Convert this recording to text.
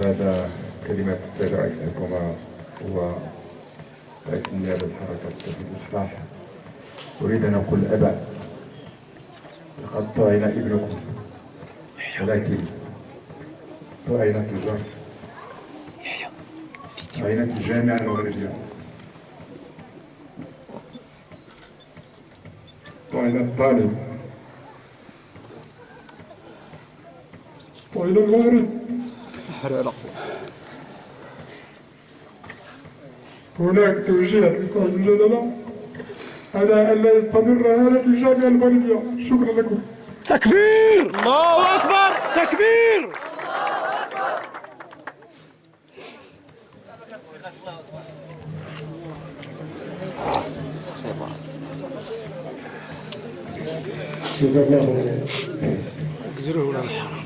بعد كلمات السيد رئيس الحكومة ورئيس النيابة الحركة التوحيد والإصلاح، أريد أن أقول أبا لقد طعن ابنكم، ولكن طعنت الجرح، طعنت الجامعة المغربية، طعن الطالب، طعن المغرب. هناك توجيهات لصاحب الجلالة على أن لا يستمر هذا في الجامعة المغربية. شكرا لكم. تكبير! الله أكبر! تكبير! جزاك الله خير. اجزروه ولا الحرام.